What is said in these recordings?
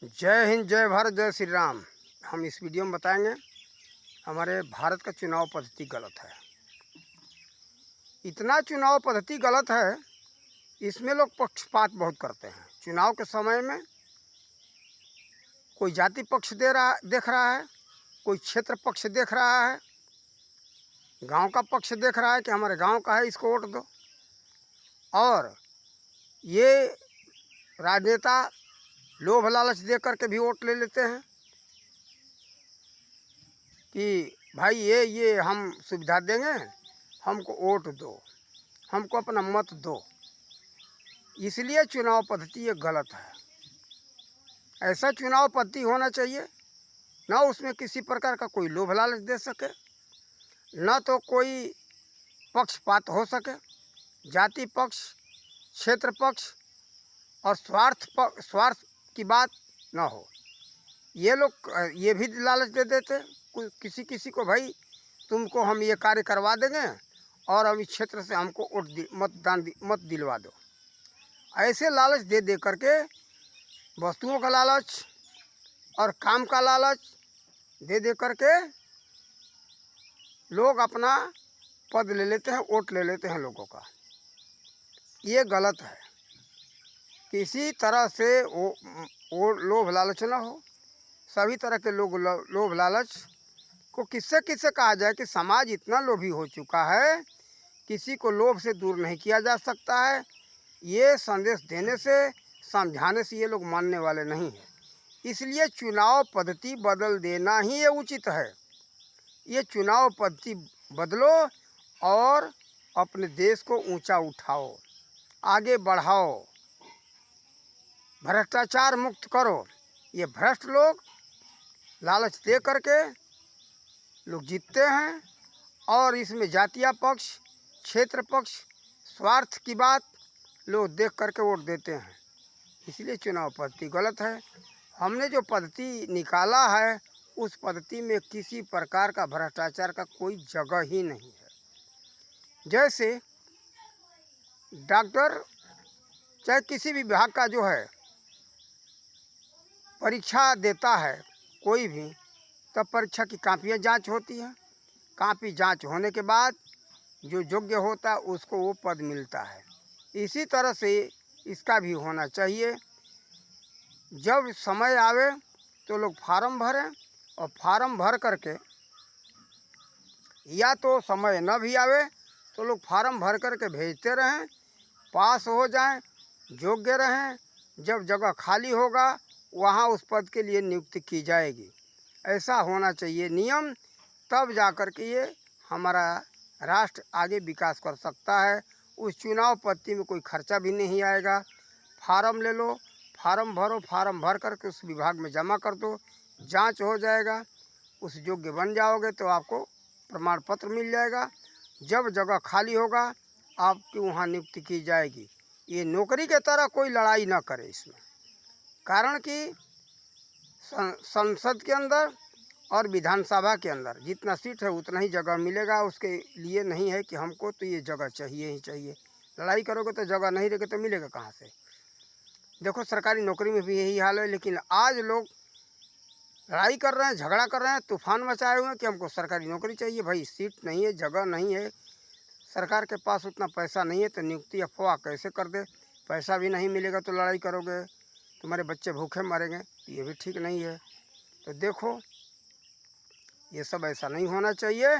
जय हिंद, जय भारत, जय श्री राम। हम इस वीडियो में बताएंगे हमारे भारत का चुनाव पद्धति गलत है। इतना चुनाव पद्धति गलत है, इसमें लोग पक्षपात बहुत करते हैं। चुनाव के समय में कोई जाति पक्ष देख रहा है, कोई क्षेत्र पक्ष देख रहा है, गांव का पक्ष देख रहा है कि हमारे गांव का है, इसको वोट दो। और ये राजनेता लोभ लालच दे करके भी वोट ले लेते हैं कि भाई ये हम सुविधा देंगे, हमको वोट दो, हमको अपना मत दो। इसलिए चुनाव पद्धति ये गलत है। ऐसा चुनाव पद्धति होना चाहिए ना उसमें किसी प्रकार का कोई लोभ लालच दे सके, न तो कोई पक्षपात हो सके। जाति पक्ष, क्षेत्र पक्ष और स्वार्थ की बात ना हो। ये लोग ये भी लालच दे देते किसी किसी को, भाई तुमको हम ये कार्य करवा देंगे और अब इस क्षेत्र से हमको मत दिलवा दो। ऐसे लालच दे करके वस्तुओं का लालच और काम का लालच दे करके लोग अपना पद ले लेते हैं, वोट ले लेते हैं लोगों का। ये गलत है। किसी तरह से वो लोभ लालच ना हो। सभी तरह के लोग लोभ लालच को किससे किससे कहा जाए कि समाज इतना लोभी हो चुका है, किसी को लोभ से दूर नहीं किया जा सकता है। ये संदेश देने से, समझाने से ये लोग मानने वाले नहीं हैं। इसलिए चुनाव पद्धति बदल देना ही ये उचित है। ये चुनाव पद्धति बदलो और अपने देश को ऊंचा उठाओ, आगे बढ़ाओ, भ्रष्टाचार मुक्त करो। ये भ्रष्ट लोग लालच दे करके लोग जीतते हैं और इसमें जातीय पक्ष, क्षेत्र पक्ष, स्वार्थ की बात लोग देख करके वोट देते हैं। इसलिए चुनाव पद्धति गलत है। हमने जो पद्धति निकाला है उस पद्धति में किसी प्रकार का भ्रष्टाचार का कोई जगह ही नहीं है। जैसे डॉक्टर चाहे किसी भी विभाग का जो है परीक्षा देता है कोई भी, तब परीक्षा की कापियाँ जांच होती है। कापी जांच होने के बाद जो योग्य होता है उसको वो पद मिलता है। इसी तरह से इसका भी होना चाहिए। जब समय आवे तो लोग फार्म भरें और फार्म भर करके, या तो समय न भी आवे तो लोग फार्म भर करके भेजते रहें, पास हो जाएं, योग्य रहें। जब जगह खाली होगा वहाँ उस पद के लिए नियुक्ति की जाएगी। ऐसा होना चाहिए नियम, तब जा कर के ये हमारा राष्ट्र आगे विकास कर सकता है। उस चुनाव पद्धति में कोई खर्चा भी नहीं आएगा। फार्म ले लो, फार्म भरो, फार्म भर करके उस विभाग में जमा कर दो, जांच हो जाएगा, उस योग्य बन जाओगे तो आपको प्रमाण पत्र मिल जाएगा। जब जगह खाली होगा आपकी वहाँ नियुक्ति की जाएगी। ये नौकरी के तरह कोई लड़ाई ना करे इसमें, कारण कि संसद के अंदर और विधानसभा के अंदर जितना सीट है उतना ही जगह मिलेगा। उसके लिए नहीं है कि हमको तो ये जगह चाहिए ही चाहिए। लड़ाई करोगे तो जगह नहीं रहेगी तो मिलेगा कहाँ से। देखो सरकारी नौकरी में भी यही हाल है। लेकिन आज लोग लड़ाई कर रहे हैं, झगड़ा कर रहे हैं, तूफान मचाए हुए हैं कि हमको सरकारी नौकरी चाहिए। भाई सीट नहीं है, जगह नहीं है, सरकार के पास उतना पैसा नहीं है तो नियुक्ति अफवाह कैसे कर दे। पैसा भी नहीं मिलेगा तो लड़ाई करोगे, तुम्हारे बच्चे भूखे मरेंगे, ये भी ठीक नहीं है। तो देखो ये सब ऐसा नहीं होना चाहिए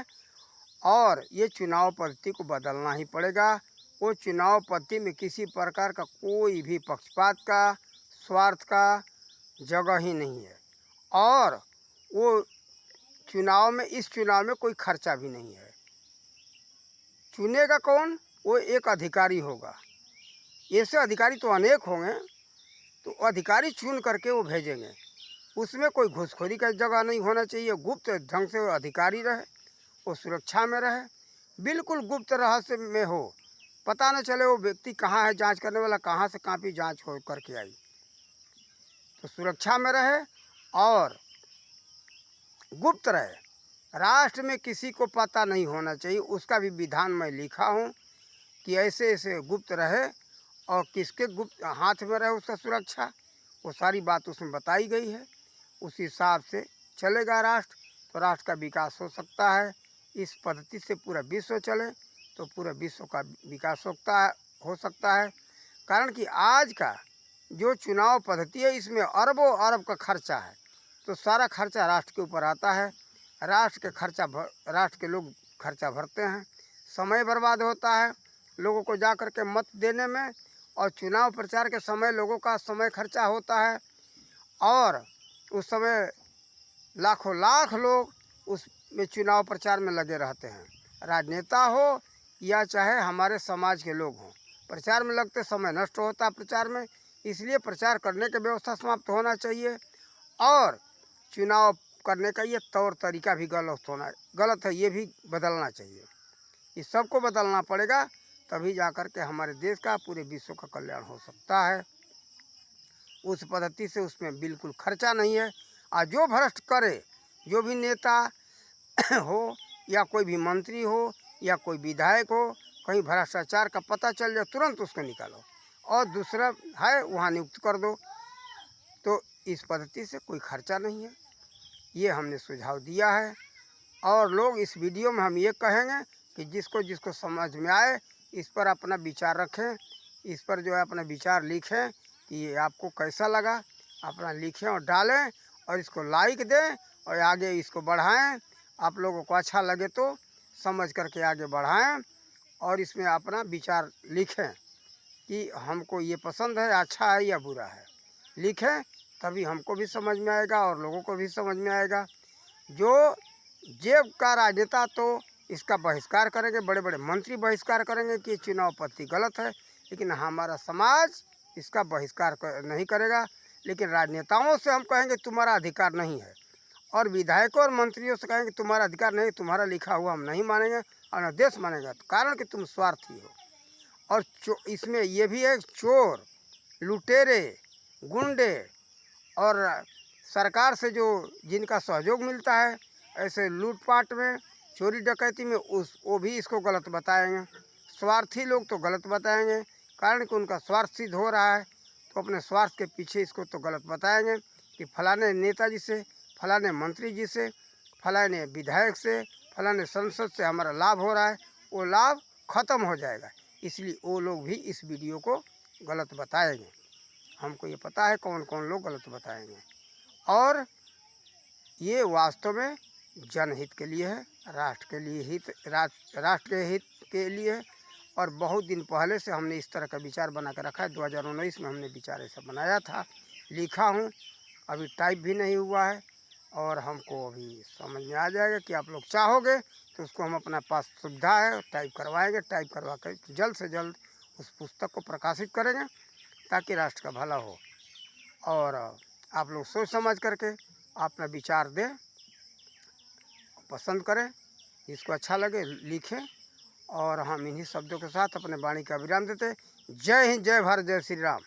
और ये चुनाव पद्धति को बदलना ही पड़ेगा। वो चुनाव पद्धति में किसी प्रकार का कोई भी पक्षपात का, स्वार्थ का जगह ही नहीं है। और वो चुनाव में, इस चुनाव में कोई खर्चा भी नहीं है। चुनेगा कौन? वो एक अधिकारी होगा। ऐसे अधिकारी तो अनेक होंगे, तो अधिकारी चुन करके वो भेजेंगे। उसमें कोई घूसखोरी का जगह नहीं होना चाहिए। गुप्त ढंग से वो अधिकारी रहे, वो सुरक्षा में रहे, बिल्कुल गुप्त रहस्य में हो, पता न चले वो व्यक्ति कहाँ है, जांच करने वाला कहाँ से कापी जांच हो करके आई। तो सुरक्षा में रहे और गुप्त रहे। राष्ट्र में किसी को पता नहीं होना चाहिए। उसका भी विधान मैं लिखा हूँ कि ऐसे ऐसे गुप्त रहे और किसके गुप्त हाथ में रहे उसका सुरक्षा, वो सारी बात उसमें बताई गई है। उस हिसाब से चलेगा राष्ट्र, तो राष्ट्र का विकास हो सकता है। इस पद्धति से पूरा विश्व चले तो पूरे विश्व का विकास हो सकता है। कारण कि आज का जो चुनाव पद्धति है इसमें अरबों अरब का खर्चा है, तो सारा खर्चा राष्ट्र के ऊपर आता है। राष्ट्र के लोग खर्चा भरते हैं, समय बर्बाद होता है लोगों को जा कर के मत देने में, और चुनाव प्रचार के समय लोगों का समय खर्चा होता है, और उस समय लाखों लाख लोग उसमें चुनाव प्रचार में लगे रहते हैं। राजनेता हो या चाहे हमारे समाज के लोग हों, प्रचार में लगते समय नष्ट होता है प्रचार में। इसलिए प्रचार करने की व्यवस्था समाप्त होना चाहिए, और चुनाव करने का ये तौर तरीका भी गलत है, ये भी बदलना चाहिए। इस सब को बदलना पड़ेगा, तभी जाकर के हमारे देश का पूरे विश्व का कल्याण हो सकता है। उस पद्धति से उसमें बिल्कुल खर्चा नहीं है। और जो भ्रष्ट करे, जो भी नेता हो या कोई भी मंत्री हो या कोई विधायक हो, कहीं भ्रष्टाचार का पता चल जाए तुरंत उसको निकालो और दूसरा है वहाँ नियुक्त कर दो। तो इस पद्धति से कोई खर्चा नहीं है, ये हमने सुझाव दिया है। और लोग इस वीडियो में हम ये कहेंगे कि जिसको जिसको समझ में आए इस पर अपना विचार रखें, इस पर जो है अपना विचार लिखें कि ये आपको कैसा लगा, अपना लिखें और डालें, और इसको लाइक दें और आगे इसको बढ़ाएं। आप लोगों को अच्छा लगे तो समझ करके आगे बढ़ाएं, और इसमें अपना विचार लिखें कि हमको ये पसंद है, अच्छा है या बुरा है। लिखें, तभी हमको भी समझ में आएगा और लोगों को भी समझ में आएगा। जो जेब का राजनेता तो इसका बहिष्कार करेंगे, बड़े बड़े मंत्री बहिष्कार करेंगे कि चुनाव पद्धति गलत है, लेकिन हमारा समाज इसका बहिष्कार नहीं करेगा। लेकिन राजनेताओं से हम कहेंगे तुम्हारा अधिकार नहीं है, और विधायकों और मंत्रियों से कहेंगे तुम्हारा अधिकार नहीं, तुम्हारा लिखा हुआ हम नहीं मानेंगे और न देश मानेगा, कारण कि तुम स्वार्थी हो। और इसमें ये भी है, चोर, लुटेरे, गुंडे और सरकार से जो जिनका सहयोग मिलता है ऐसे लूटपाट में, चोरी डकैती में, वो भी इसको गलत बताएंगे। स्वार्थी लोग तो गलत बताएंगे, कारण कि उनका स्वार्थ सिद्ध हो रहा है, तो अपने स्वार्थ के पीछे इसको तो गलत बताएंगे कि फलाने नेताजी से, फलाने मंत्री जी से, फलाने विधायक से, फलाने संसद से हमारा लाभ हो रहा है, वो लाभ खत्म हो जाएगा। इसलिए वो लोग भी इस वीडियो को गलत बताएंगे। हमको ये पता है कौन कौन लोग गलत बताएंगे, और ये वास्तव में जनहित के लिए है, राष्ट्र के लिए राष्ट्र के हित के लिए है। और बहुत दिन पहले से हमने इस तरह का विचार बना कर रखा है। 2019 में हमने विचार ऐसा बनाया था, लिखा हूँ, अभी टाइप भी नहीं हुआ है, और हमको अभी समझ में आ जाएगा कि आप लोग चाहोगे तो उसको हम अपना पास सुविधा है टाइप करवाएंगे। टाइप करवा कर जल्द से जल्द उस पुस्तक को प्रकाशित करेंगे ताकि राष्ट्र का भला हो। और आप लोग सोच समझ करके अपना विचार दें, पसंद करें, जिसको अच्छा लगे लिखें। और हम इन्हीं शब्दों के साथ अपने वाणी का विराम देते। जय हिंद, जय भारत, जय श्री राम।